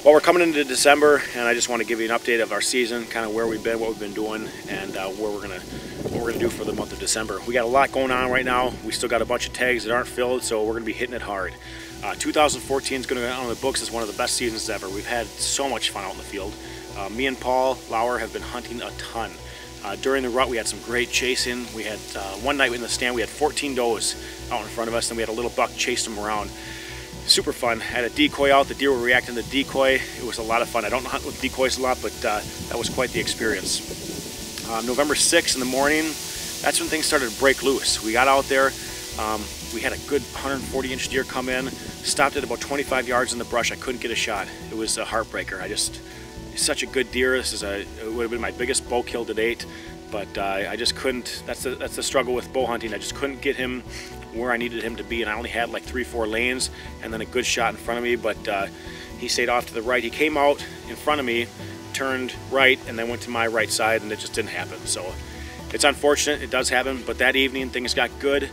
Well, we're coming into December, and I just want to give you an update of our season, kind of where we've been, what we've been doing, and what we're gonna do for the month of December. We got a lot going on right now. We still got a bunch of tags that aren't filled, so we're gonna be hitting it hard. 2014 is going to go on the books as one of the best seasons ever. We've had so much fun out in the field. Me and Paul Lauer have been hunting a ton. During the rut, we had some great chasing. We had one night in the stand, we had 14 does out in front of us, and we had a little buck chase them around. Super fun. Had a decoy out. The deer were reacting to the decoy. It was a lot of fun. I don't hunt with decoys a lot, but that was quite the experience. November 6th in the morning, that's when things started to break loose. We got out there. We had a good 140-inch deer come in, stopped at about 25 yards in the brush. I couldn't get a shot. It was a heartbreaker. He's such a good deer. It would have been my biggest bow kill to date, but I just couldn't. That's the struggle with bow hunting. I just couldn't get him where I needed him to be, and I only had like 3-4 lanes and then a good shot in front of me, but he stayed off to the right. He came out in front of me, turned right, and then went to my right side, and it just didn't happen. So it's unfortunate. It does happen, but that evening things got good.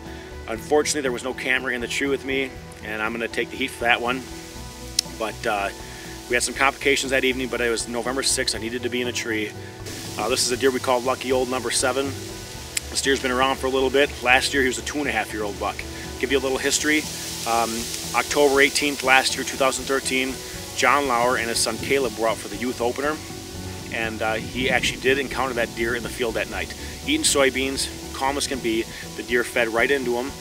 Unfortunately, there was no camera in the tree with me, and I'm going to take the heat for that one. But we had some complications that evening, but it was November 6th. I needed to be in a tree. This is a deer we call Lucky Old number 7. This deer's been around for a little bit. Last year, he was a 2.5-year-old buck. Give you a little history. October 18th last year, 2013, John Lauer and his son Caleb were out for the youth opener, and he actually did encounter that deer in the field that night. Eating soybeans, calm as can be. The deer fed right into him,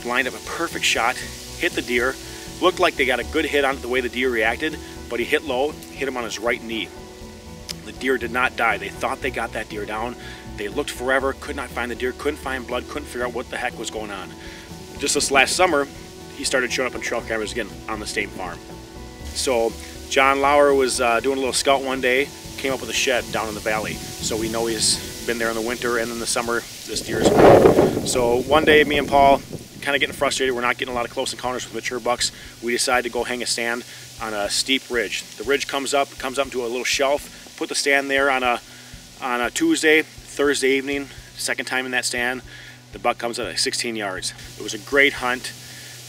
lined up a perfect shot, hit the deer. Looked like they got a good hit on the way the deer reacted, but he hit low, hit him on his right knee. The deer did not die. They thought they got that deer down. They looked forever, could not find the deer, couldn't find blood, couldn't figure out what the heck was going on. Just this last summer, he started showing up on trail cameras again on the same farm. So John Lauer was doing a little scout one day, came up with a shed down in the valley. So we know he's been there in the winter, and in the summer, this deer is gone. So one day, me and Paul, kind of getting frustrated, we're not getting a lot of close encounters with mature bucks. We decided to go hang a stand on a steep ridge. The ridge comes up to a little shelf, put the stand there on a Tuesday, Thursday evening, second time in that stand. The buck comes at like 16 yards. It was a great hunt.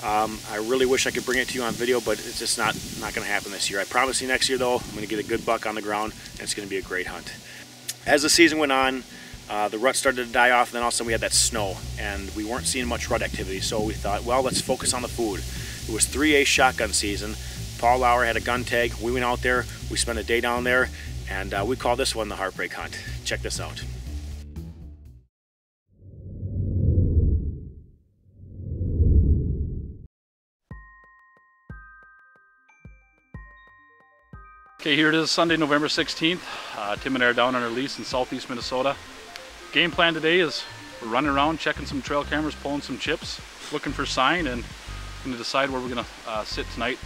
I really wish I could bring it to you on video, but it's just not going to happen this year. I promise you next year, though, I'm going to get a good buck on the ground, and it's going to be a great hunt. As the season went on, the rut started to die off, and then all of a sudden we had that snow, and we weren't seeing much rut activity, so we thought, well, let's focus on the food. It was 3A shotgun season. Paul Lauer had a gun tag. We went out there, we spent a day down there, and we call this one the Heartbreak Hunt. Check this out. Okay, here it is, Sunday, November 16th. Tim and I are down on our lease in southeast Minnesota. Game plan today is we're running around, checking some trail cameras, pulling some chips, looking for sign, and going to decide where we're going to sit tonight.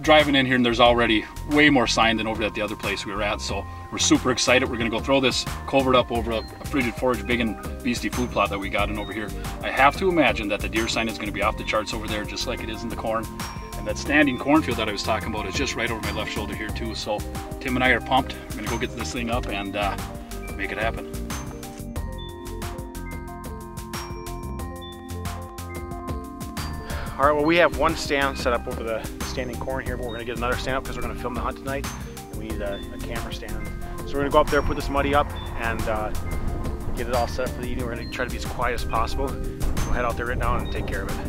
Driving in here, and there's already way more sign than over at the other place we were at, so we're super excited. We're gonna go throw this culvert up over a frigid forage big and beastie food plot that we got in over here. I have to imagine that the deer sign is gonna be off the charts over there, just like it is in the corn. And that standing cornfield that I was talking about is just right over my left shoulder here too. So Tim and I are pumped. We're gonna go get this thing up and make it happen. All right, well, we have one stand set up over the standing corn here, but we're gonna get another stand up because we're gonna film the hunt tonight. And we need a camera stand. So we're gonna go up there, put this muddy up, and get it all set up for the evening. We're gonna try to be as quiet as possible. We'll head out there right now and take care of it.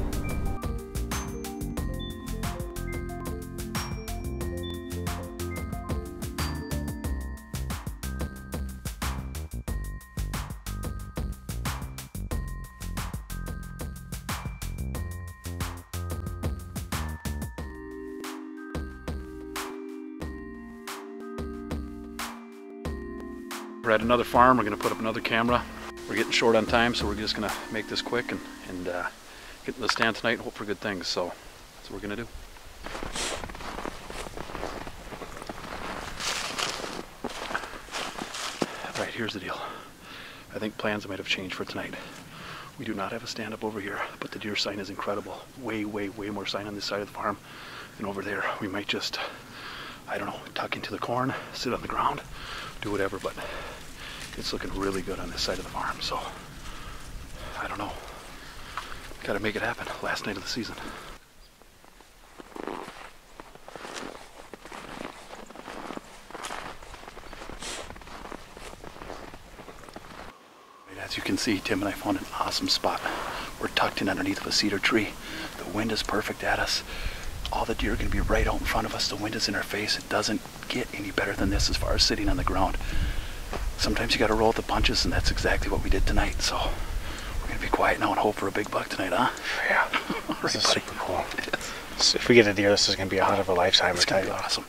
We're at another farm. We're going to put up another camera. We're getting short on time, so we're just going to make this quick and get in the stand tonight and hope for good things. So that's what we're going to do. All right, here's the deal. I think plans might have changed for tonight. We do not have a stand up over here, but the deer sign is incredible. Way, way, way more sign on this side of the farm than over there. We might just, I don't know, tuck into the corn, sit on the ground, do whatever, but it's looking really good on this side of the farm. So I don't know. Got to make it happen. Last night of the season. As you can see, Tim and I found an awesome spot. We're tucked in underneath of a cedar tree. The wind is perfect at us. All the deer are going to be right out in front of us. The wind is in our face. It doesn't get any better than this as far as sitting on the ground. Sometimes you got to roll with the punches, and that's exactly what we did tonight. So we're going to be quiet now and hope for a big buck tonight, huh? Yeah. Right, this is buddy. super cool. It is. So if we get a deer, this is going to be a hunt of a lifetime. It's going to be awesome.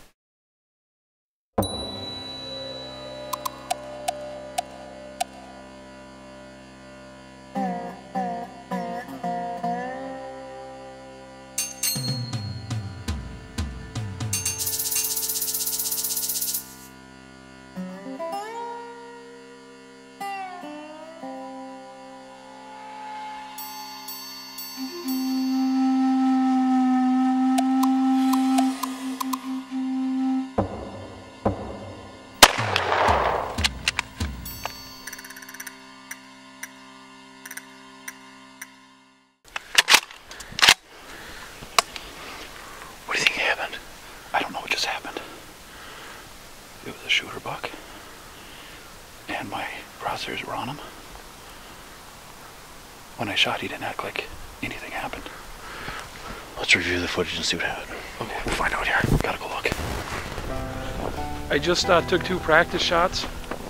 What do you think happened? I don't know what just happened. It was a shooter buck, and my crosshairs were on him. When I shot, he didn't act like anything happened. Let's review the footage and see what happened. Okay, We'll find out here. gotta go look. I just took 2 practice shots.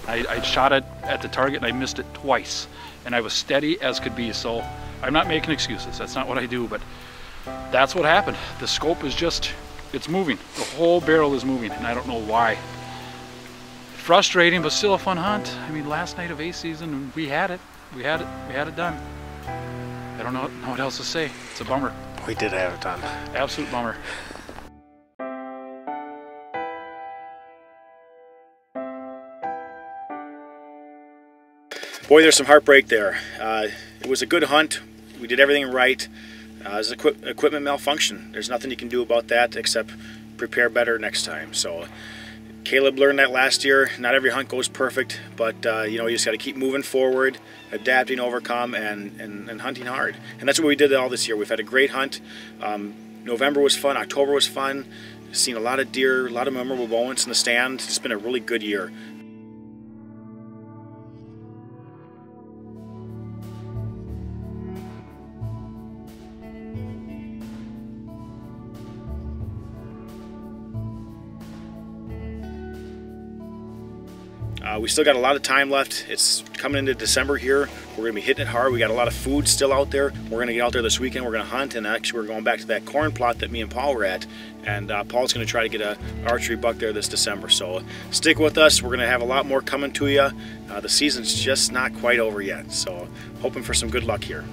I shot it at the target and I missed it twice. And I was steady as could be, so I'm not making excuses. That's not what I do, but that's what happened. The scope is just, it's moving. The whole barrel is moving, and I don't know why. Frustrating, but still a fun hunt. I mean, last night of A season, we had it. We had it done. I don't know what else to say. It's a bummer. We did have it done. Absolute bummer. Boy, there's some heartbreak there. It was a good hunt. We did everything right. It was equipment malfunction. There's nothing you can do about that except prepare better next time. So Caleb learned that last year. Not every hunt goes perfect, but you know, you just got to keep moving forward, adapting, overcome, and hunting hard. And that's what we did all this year. We've had a great hunt. November was fun. October was fun. Seen a lot of deer, a lot of memorable moments in the stand. It's been a really good year. We still got a lot of time left. It's coming into December here. We're going to be hitting it hard. We got a lot of food still out there. We're going to get out there this weekend. We're going to hunt, and actually we're going back to that corn plot that me and Paul were at. And Paul's going to try to get an archery buck there this December. So stick with us. We're going to have a lot more coming to you. The season's just not quite over yet. So hoping for some good luck here.